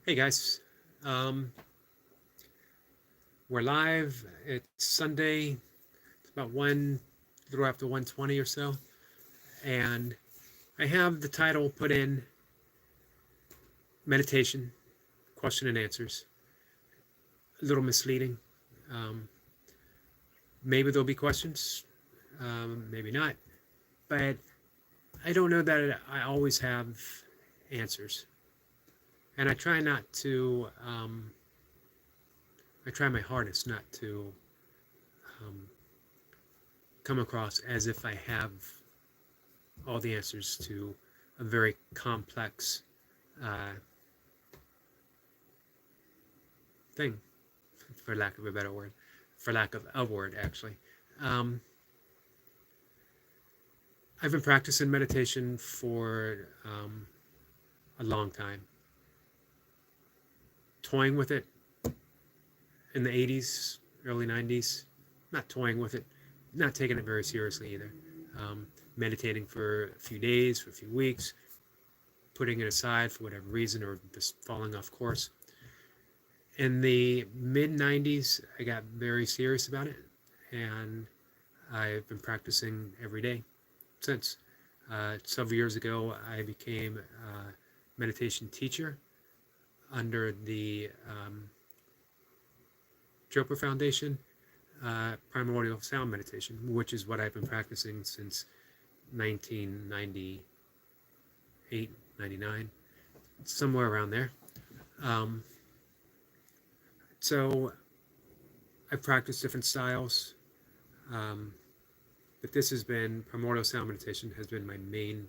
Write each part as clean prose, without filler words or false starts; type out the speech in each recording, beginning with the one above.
Hey guys, um, we're live. It's Sunday. It's about a little after 1:20 or so, and I have the title put in meditation, question and answers. A little misleading. Um, maybe there'll be questions, maybe not, but I don't know that I always have answers, and I try not to. I try my hardest not to um, come across as if I have all the answers to a very complex uh, thing, for lack of a better word, for lack of a word, actually. Um, I've been practicing meditation for a long time, toying with it in the 80s, early 90s, not toying with it, not taking it very seriously either. Um, Meditating for a few days, for a few weeks, putting it aside for whatever reason or just falling off course. In the mid 90s, I got very serious about it, and I've been practicing every day since. Several years ago, I became a meditation teacher under the Chopra Foundation, Primordial Sound Meditation, which is what I've been practicing since 1998, 99, somewhere around there. Um, so I've practiced different styles, um, but this has been Primordial Sound Meditation has been my main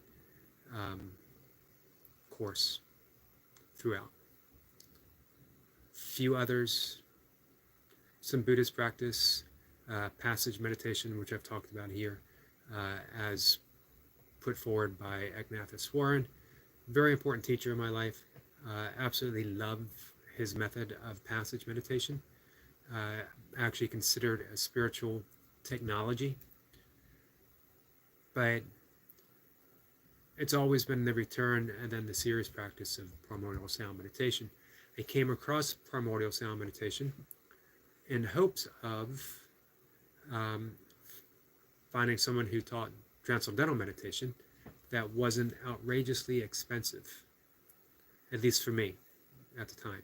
um, course throughout. Few others, some Buddhist practice, passage meditation, which I've talked about here, as put forward by Eknathaswaran. Very important teacher in my life. Absolutely love his method of passage meditation. Actually considered a spiritual technology, but it's always been the return and then the serious practice of primordial sound meditation. I came across primordial sound meditation in hopes of um, finding someone who taught transcendental meditation that wasn't outrageously expensive, at least for me at the time.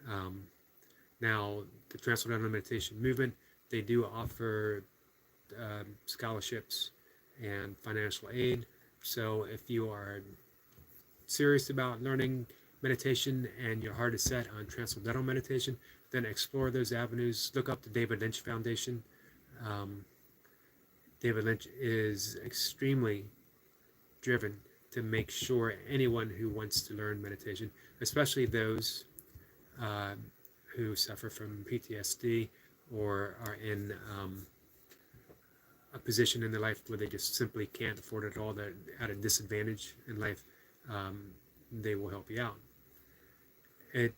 Um, Now, the transcendental meditation movement, they do offer scholarships and financial aid. So if you are serious about learning meditation and your heart is set on transcendental meditation, then explore those avenues. Look up the David Lynch Foundation. Um, David Lynch is extremely driven to make sure anyone who wants to learn meditation, especially those uh, who suffer from PTSD or are in a position in their life where they just simply can't afford it all, they're at a disadvantage in life, um, they will help you out. It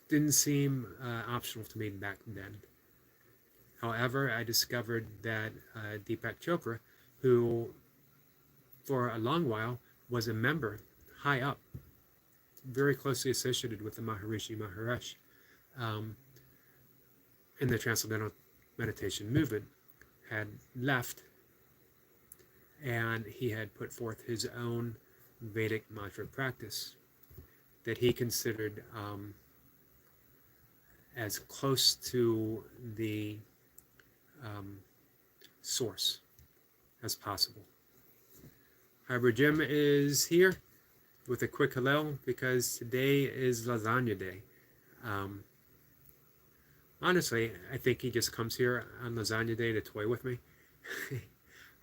didn't seem optional to me back then. However, I discovered that Deepak Chopra, who for a long while was a member high up, very closely associated with the Maharishi Maharaj um, in the Transcendental Meditation movement, had left, and he had put forth his own Vedic mantra practice that he considered as close to the um, source as possible. Hybrid Jim is here with a quick hello because today is lasagna day. Um, Honestly, I think he just comes here on lasagna day to toy with me.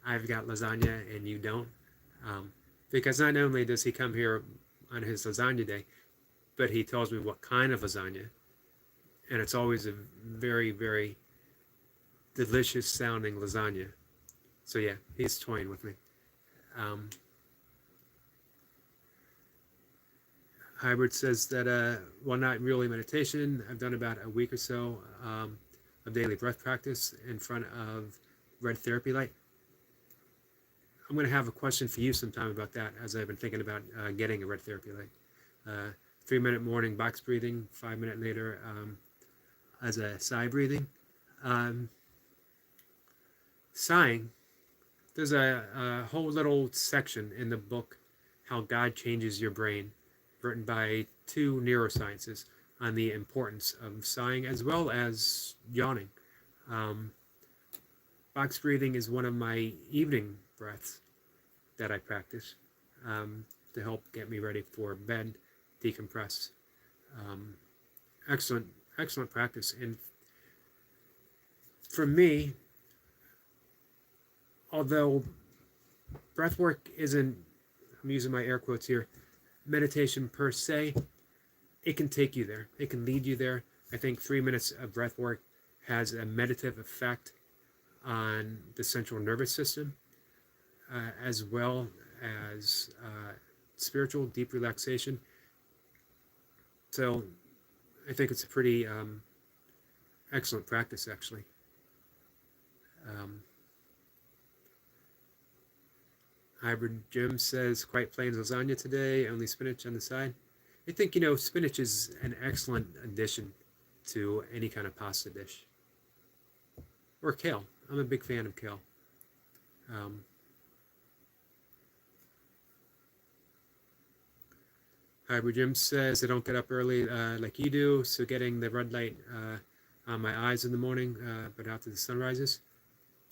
I've got lasagna and you don't. Um, because not only does he come here on his lasagna day, but he tells me what kind of lasagna. And it's always a very, very delicious sounding lasagna. So yeah, he's toying with me. Um, Hybrid says that, well, not really meditation. I've done about a week or so of daily breath practice in front of red therapy light. I'm going to have a question for you sometime about that, as I've been thinking about getting a red therapy light. 3-minute morning box breathing, 5-minute later as a sigh breathing. Sighing, there's a whole little section in the book, How God Changes Your Brain, written by 2 neuroscientists on the importance of sighing as well as yawning. Box breathing is one of my evening breaths that I practice to help get me ready for bed, decompress. Excellent practice. And for me, although breath work isn't, I'm using my air quotes here, meditation per se, it can take you there. It can lead you there. I think 3 minutes of breath work has a meditative effect on the central nervous system, as well as spiritual deep relaxation. So I think it's a pretty excellent practice, actually. Hybrid Jim says, quite plain lasagna today, only spinach on the side. I think, spinach is an excellent addition to any kind of pasta dish. Or kale. I'm a big fan of kale. Hybrid Jim says, I don't get up early like you do, so getting the red light on my eyes in the morning, but after the sun rises.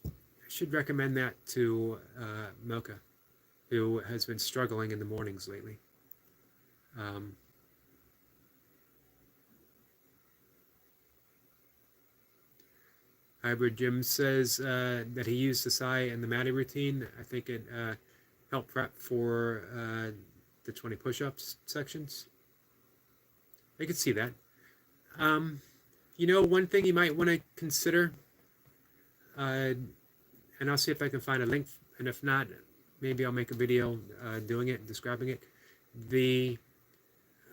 I should recommend that to Milka, who has been struggling in the mornings lately. Hybrid Jim says that he used the sigh in the Maddie routine. I think it helped prep for the 20 push-ups sections. I could see that. One thing you might want to consider, and I'll see if I can find a link, and if not, maybe I'll make a video doing it, describing it. The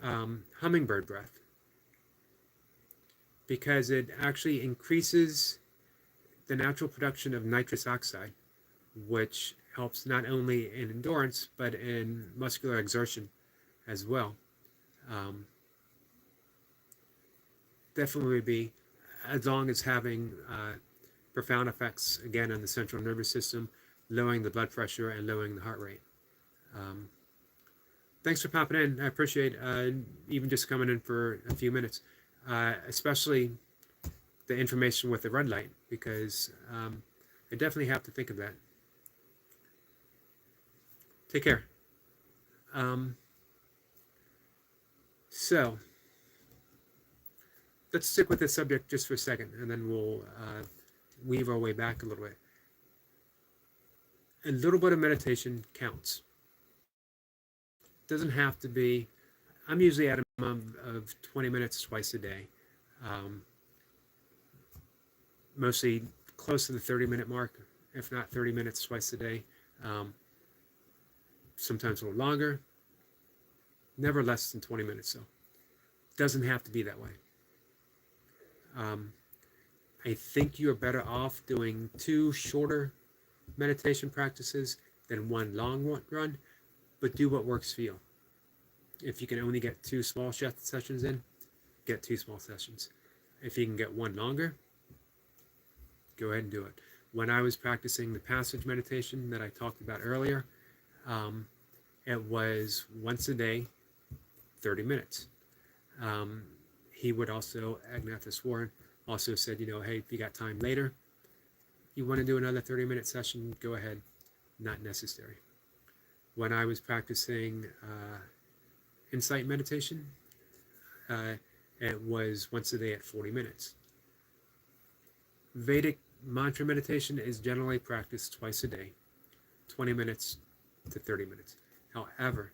hummingbird breath, because it actually increases the natural production of nitrous oxide, which helps not only in endurance, but in muscular exertion as well. Definitely would be, as long as having profound effects, again, on the central nervous system, lowering the blood pressure and lowering the heart rate. Thanks for popping in. I appreciate even just coming in for a few minutes, especially the information with the red light, because I definitely have to think of that. Take care. So let's stick with this subject just for a second, and then we'll weave our way back a little bit. A little bit of meditation counts. Doesn't have to be. I'm usually at a minimum of 20 minutes twice a day. Mostly close to the 30-minute mark, if not 30 minutes twice a day. Sometimes a little longer. Never less than 20 minutes, though. Doesn't have to be that way. I think you're better off doing 2 shorter meditation practices than 1 long run, but do what works for you. If you can only get 2 small sessions in, get 2 small sessions. If you can get 1 longer, go ahead and do it. When I was practicing the passage meditation that I talked about earlier, it was once a day, 30 minutes. He would also, Ignatius Warren, also said, hey, if you got time later, you want to do another 30-minute session, go ahead. Not necessary. When I was practicing insight meditation, it was once a day at 40 minutes. Vedic mantra meditation is generally practiced twice a day, 20 minutes to 30 minutes. However,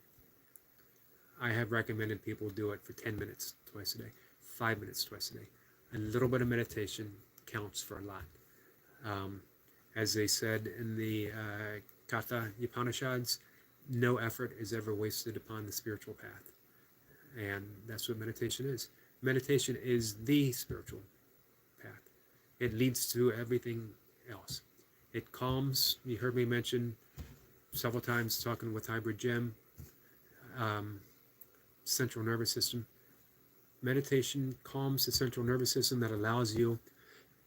I have recommended people do it for 10 minutes twice a day, 5 minutes twice a day. A little bit of meditation counts for a lot. As they said in the Katha Upanishads, no effort is ever wasted upon the spiritual path. And that's what meditation is. Meditation is the spiritual path. It leads to everything else. It calms. You heard me mention several times talking with Hybrid Jim. central nervous system. Meditation calms the central nervous system that allows you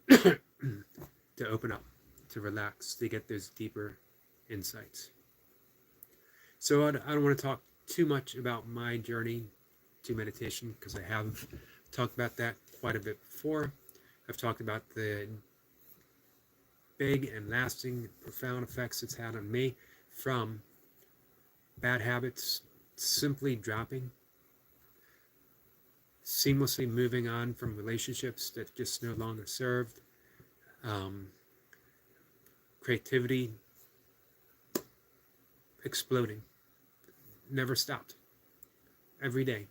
to open up, to relax, to get those deeper insights. So I don't want to talk too much about my journey to meditation because I have talked about that quite a bit before. I've talked about the big and lasting, profound effects it's had on me from bad habits simply dropping, seamlessly moving on from relationships that just no longer served, creativity exploding, never stopped, every day.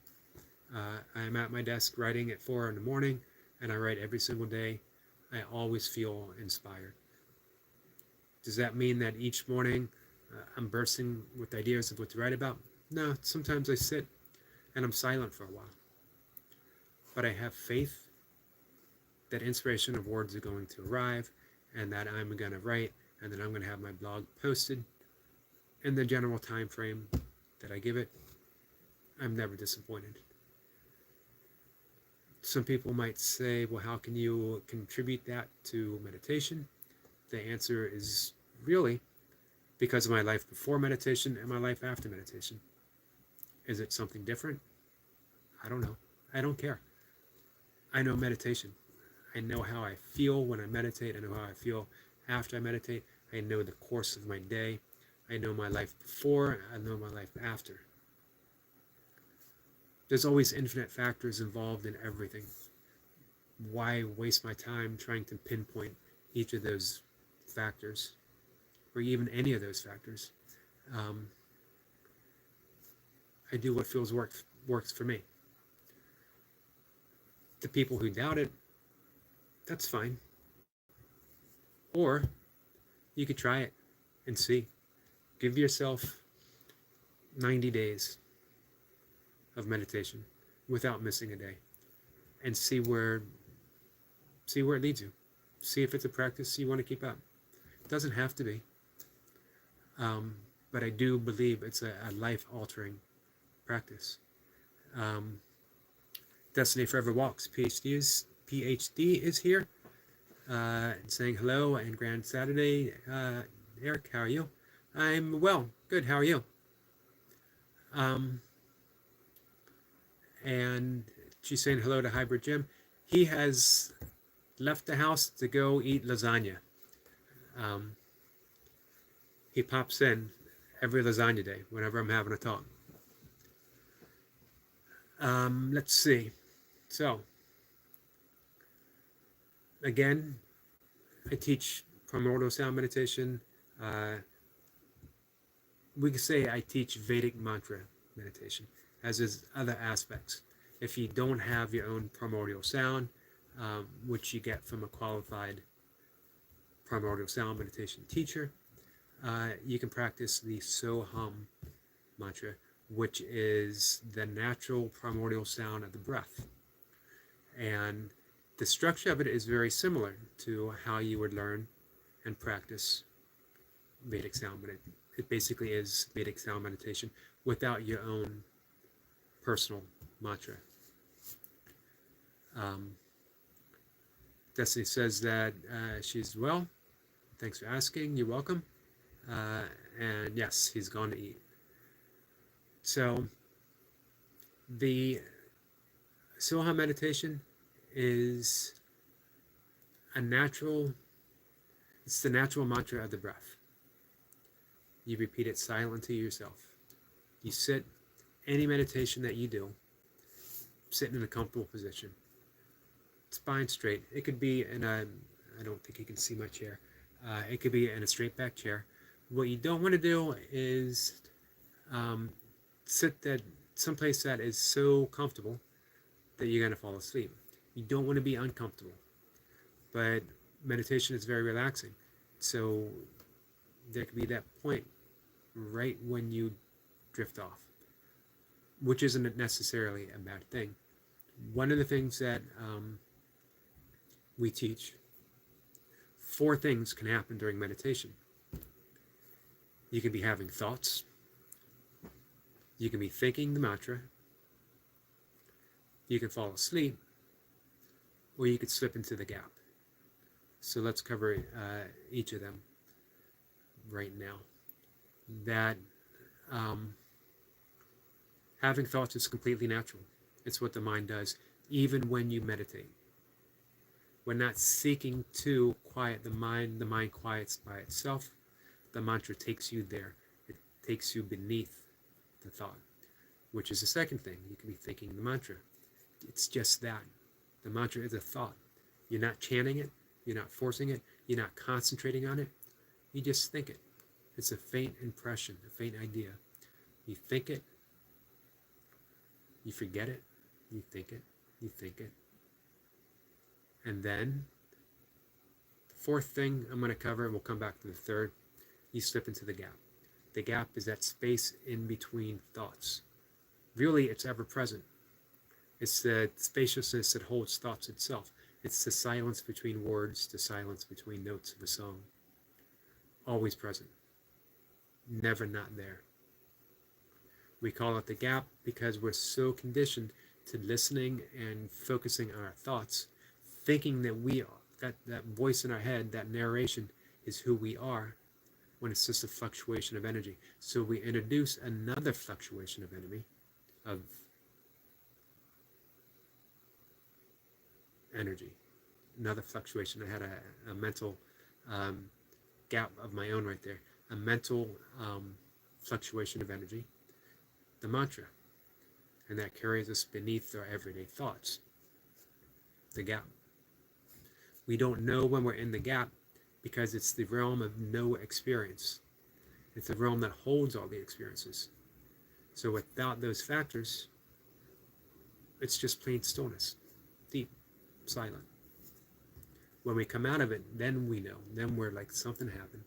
I'm at my desk writing at 4 in the morning, and I write every single day. I always feel inspired. Does that mean that each morning I'm bursting with ideas of what to write about? No, sometimes I sit and I'm silent for a while. But I have faith that inspiration of words are going to arrive, and that I'm going to write, and that I'm going to have my blog posted in the general time frame that I give it. I'm never disappointed. Some people might say, well, how can you contribute that to meditation? The answer is really because of my life before meditation and my life after meditation. Is it something different? I don't know. I don't care. I know meditation. I know how I feel when I meditate. I know how I feel after I meditate. I know the course of my day. I know my life before. I know my life after. There's always infinite factors involved in everything. Why waste my time trying to pinpoint each of those factors, or even any of those factors? I do what feels works for me. The people who doubt it, that's fine. Or you could try it and see. Give yourself 90 days of meditation without missing a day, and see where it leads you. See if it's a practice you want to keep up. It doesn't have to be, but I do believe it's a life-altering practice. Destiny Forever Walks PhD is here, saying hello and grand Saturday. Eric, how are you? I'm well, good. How are you? And she's saying hello to Hybrid Jim. He has left the house to go eat lasagna. He pops in every lasagna day whenever I'm having a talk. Let's see. So, again, I teach primordial sound meditation. We could say I teach Vedic mantra meditation, as is other aspects. If you don't have your own primordial sound, which you get from a qualified primordial sound meditation teacher, you can practice the Soham mantra, which is the natural primordial sound of the breath. And the structure of it is very similar to how you would learn and practice Vedic sound meditation. It basically is Vedic sound meditation without your own personal mantra. Destiny says that she's well. Thanks for asking. You're welcome. And yes, he's gone to eat. So the Soham meditation is it's the natural mantra of the breath. You repeat it silently to yourself. You sit, any meditation that you do, sitting in a comfortable position, spine straight. It could be in a, I don't think you can see my chair. It could be in a straight back chair. What you don't want to do is sit someplace that is so comfortable that you're going to fall asleep. You don't want to be uncomfortable. But meditation is very relaxing. So there could be that point right when you drift off, which isn't necessarily a bad thing. One of the things that we teach, 4 things can happen during meditation. You can be having thoughts. You can be thinking the mantra. You can fall asleep, or you could slip into the gap. So let's cover each of them right now. That having thoughts is completely natural. It's what the mind does, even when you meditate. We're not seeking to quiet the mind quiets by itself. The mantra takes you there. It takes you beneath the thought, which is the second thing. You can be thinking the mantra. It's just that. The mantra is a thought. You're not chanting it. You're not forcing it. You're not concentrating on it. You just think it. It's a faint impression, a faint idea. You think it. You forget it. You think it. You think it. And then, the fourth thing I'm going to cover, and we'll come back to the third, you slip into the gap. The gap is that space in between thoughts. Really, it's ever present. It's the spaciousness that holds thoughts itself. It's the silence between words, the silence between notes of a song. Always present. Never not there. We call it the gap because we're so conditioned to listening and focusing on our thoughts, thinking that we are, that voice in our head, that narration is who we are, when it's just a fluctuation of energy. So we introduce another fluctuation of energy, another fluctuation. I had a mental gap of my own right there, a mental fluctuation of energy, the mantra, and that carries us beneath our everyday thoughts, the gap. We don't know when we're in the gap because it's the realm of no experience. It's the realm that holds all the experiences. So without those factors, it's just plain stillness, deep, silent. When we come out of it, then we know. Then we're like, something happened.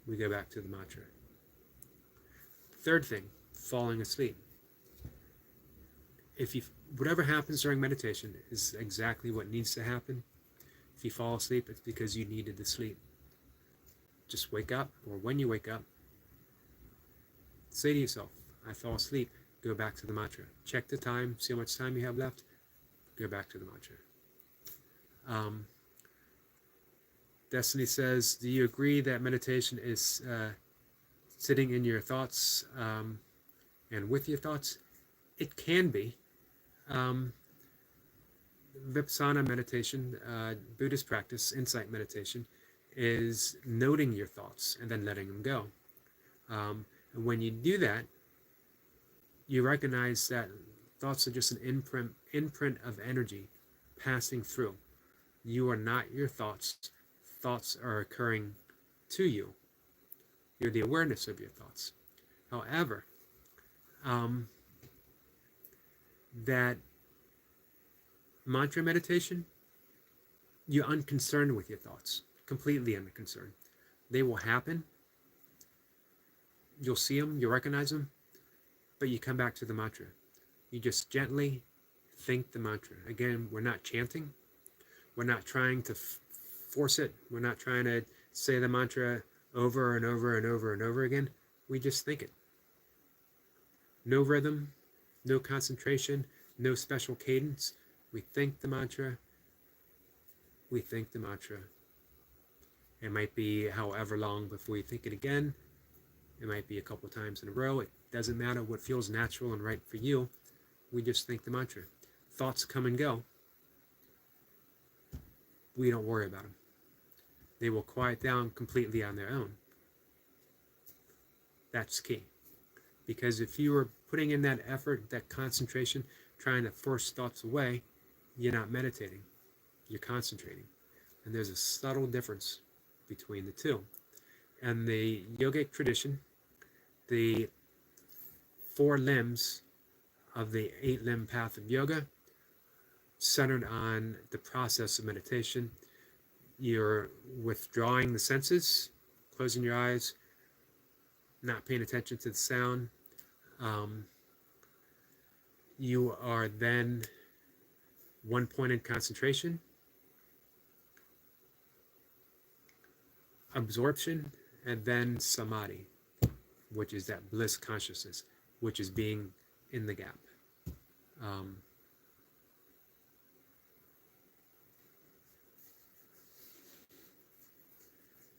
We go back to the mantra. Third thing, falling asleep. Whatever happens during meditation is exactly what needs to happen. If you fall asleep, it's because you needed to sleep. Just wake up, or when you wake up, say to yourself, I fell asleep. Go back to the mantra. Check the time, see how much time you have left. Go back to the mantra. Destiny says, do you agree that meditation is sitting in your thoughts and with your thoughts? It can be. Vipassana meditation, Buddhist practice, insight meditation, is noting your thoughts and then letting them go. And when you do that, you recognize that thoughts are just an imprint of energy passing through. You are not your thoughts. Thoughts are occurring to you. You're the awareness of your thoughts. However, that mantra meditation, you're unconcerned with your thoughts, completely unconcerned. They will happen. You'll see them, you'll recognize them, but you come back to the mantra. You just gently think the mantra. Again, we're not chanting. We're not trying to force it. We're not trying to say the mantra over and over and over and over again. We just think it. No rhythm, no concentration, no special cadence. We think the mantra. We think the mantra. It might be however long before you think it again. It might be a couple times in a row. It doesn't matter what feels natural and right for you. We just think the mantra. Thoughts come and go. We don't worry about them. They will quiet down completely on their own. That's key. Because if you are putting in that effort, that concentration, trying to force thoughts away, you're not meditating. You're concentrating. And there's a subtle difference between the two. And the yogic tradition, the 4 limbs of the 8-limb path of yoga, centered on the process of meditation. You're withdrawing the senses, closing your eyes, not paying attention to the sound. You are then one-pointed concentration, absorption, and then samadhi, which is that bliss consciousness, which is being in the gap.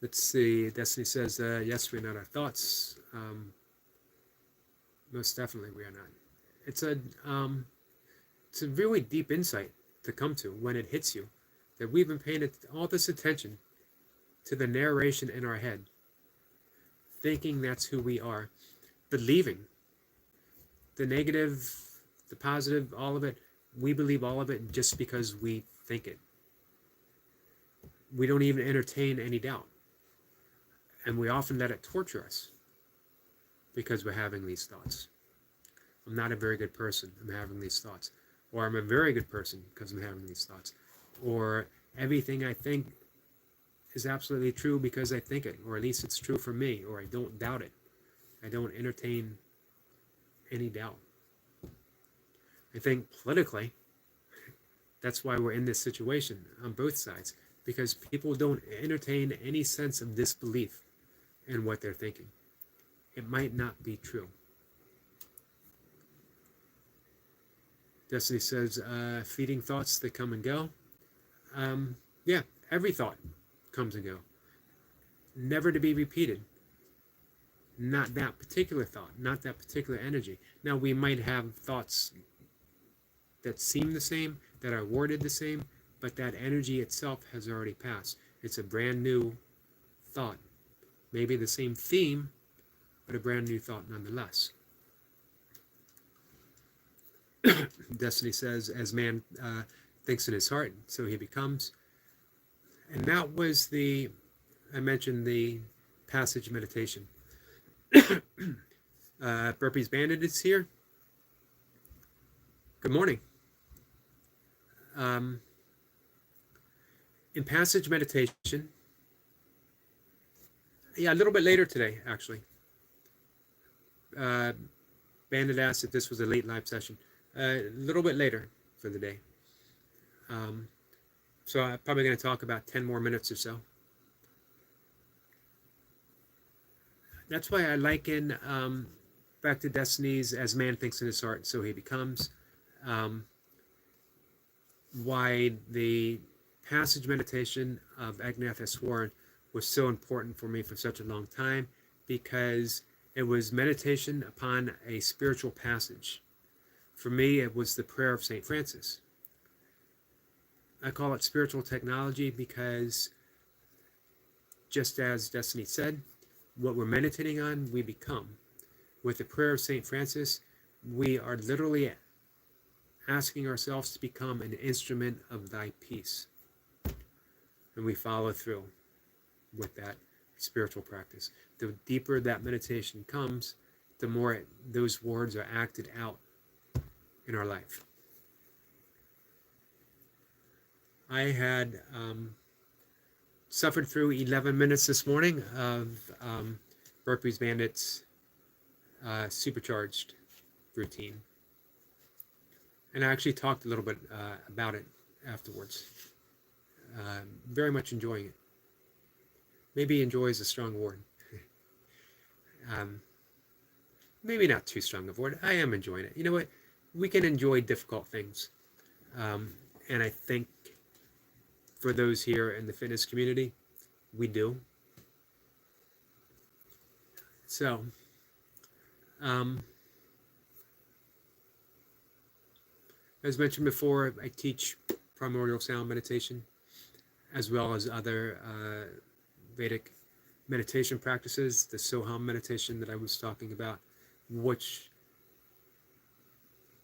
Let's see. Destiny says, yes, we're not our thoughts. Most definitely we are not. It's a really deep insight to come to when it hits you that we've been paying all this attention to the narration in our head, thinking that's who we are, believing the negative, the positive, all of it. We believe all of it just because we think it. We don't even entertain any doubt. And we often let it torture us because we're having these thoughts. I'm not a very good person. I'm having these thoughts. Or I'm a very good person because I'm having these thoughts. Or everything I think is absolutely true because I think it. Or at least it's true for me. Or I don't doubt it. I don't entertain any doubt. I think politically, that's why we're in this situation on both sides. Because people don't entertain any sense of disbelief in what they're thinking. It might not be true. Destiny says, feeding thoughts that come and go. Yeah, every thought comes and go. Never to be repeated. Not that particular thought, not that particular energy. Now, we might have thoughts that seem the same, that are worded the same, but that energy itself has already passed. It's a brand new thought. Maybe the same theme, but a brand new thought nonetheless. Destiny says, as man thinks in his heart, so he becomes. And that was I mentioned the passage meditation. Burpees Bandit is here. Good morning. In passage meditation, yeah, a little bit later today, actually. Bandit asked if this was a late live session. A little bit later for the day. So I'm probably going to talk about 10 more minutes or so. That's why I liken back to Destiny's as man thinks in his heart, so he becomes. Why the passage meditation of Agnetha was so important for me for such a long time, because it was meditation upon a spiritual passage. For me, it was the prayer of St. Francis. I call it spiritual technology because, just as Destiny said, what we're meditating on, we become. With the prayer of St. Francis, we are literally asking ourselves to become an instrument of thy peace. And we follow through with that spiritual practice. The deeper that meditation comes, the more those words are acted out in our life. I had suffered through 11 minutes this morning of Burpees Bandit's supercharged routine. And I actually talked a little bit about it afterwards. Very much enjoying it. Maybe enjoy is a strong word. Maybe not too strong of a word. I am enjoying it. You know what? We can enjoy difficult things. And I think for those here in the fitness community, we do. So, as mentioned before, I teach primordial sound meditation, as well as other Vedic meditation practices, the Soham meditation that I was talking about, which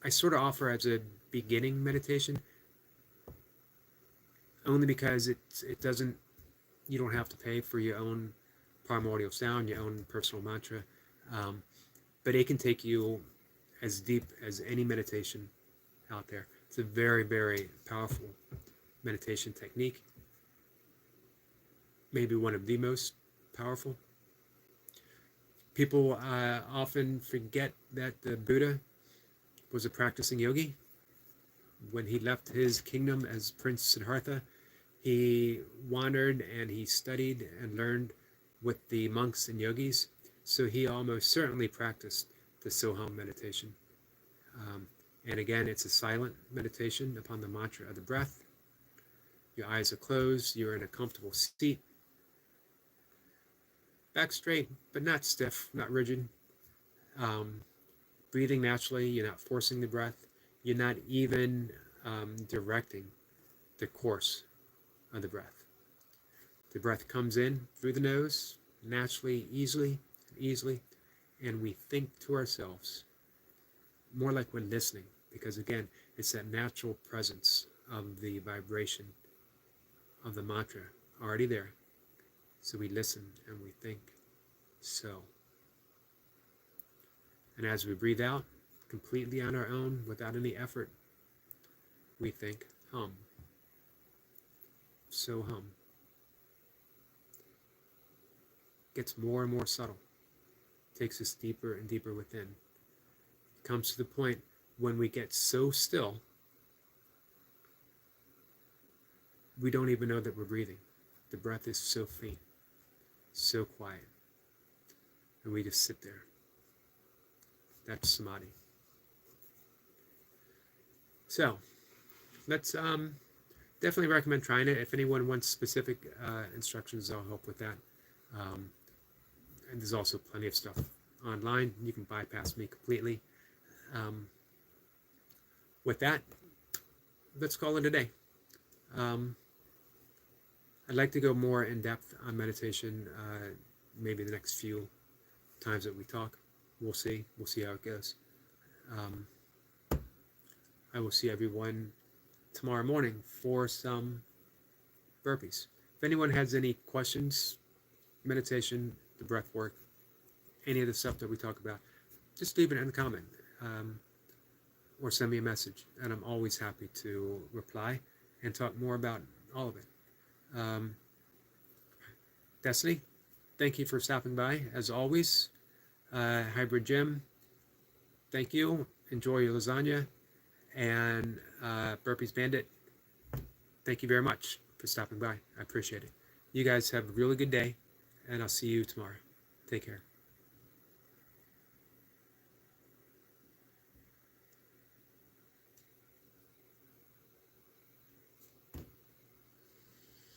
I sort of offer as a beginning meditation, only because it doesn't, you don't have to pay for your own primordial sound, your own personal mantra, but it can take you as deep as any meditation out there. It's a very, very powerful meditation technique, maybe one of the most powerful. People often forget that the Buddha was a practicing yogi. When he left his kingdom as Prince Siddhartha, he wandered and he studied and learned with the monks and yogis. So he almost certainly practiced the Soham meditation. And again, it's a silent meditation upon the mantra of the breath. Your eyes are closed. You're in a comfortable seat. back straight, but not stiff, not rigid. Um, Breathing naturally. You're not forcing the breath. You're not even directing the course of the breath. The breath comes in through the nose naturally, easily, and we think to ourselves more like we're listening, because again, it's that natural presence of the vibration of the mantra already there. So we listen and we think so. And as we breathe out completely on our own without any effort, we think hum. So hum. Gets more and more subtle. Takes us deeper and deeper within. It comes to the point when we get so still, we don't even know that we're breathing. The breath is so faint, so quiet, and we just sit there. That's samadhi. So, let's definitely recommend trying it. If anyone wants specific instructions, I'll help with that. And there's also plenty of stuff online. You can bypass me completely. With that, let's call it a day. I'd like to go more in depth on meditation, maybe the next few times that we talk. We'll see. We'll see how it goes. I will see everyone tomorrow morning for some burpees. If anyone has any questions, meditation, the breath work, any of the stuff that we talk about, just leave it in the comment or send me a message, and I'm always happy to reply and talk more about all of it. Destiny, thank you for stopping by as always. Hybrid Gym, thank you. Enjoy your lasagna. And Burpees Bandit, thank you very much for stopping by. I appreciate it. You guys have a really good day, and I'll see you tomorrow. Take care.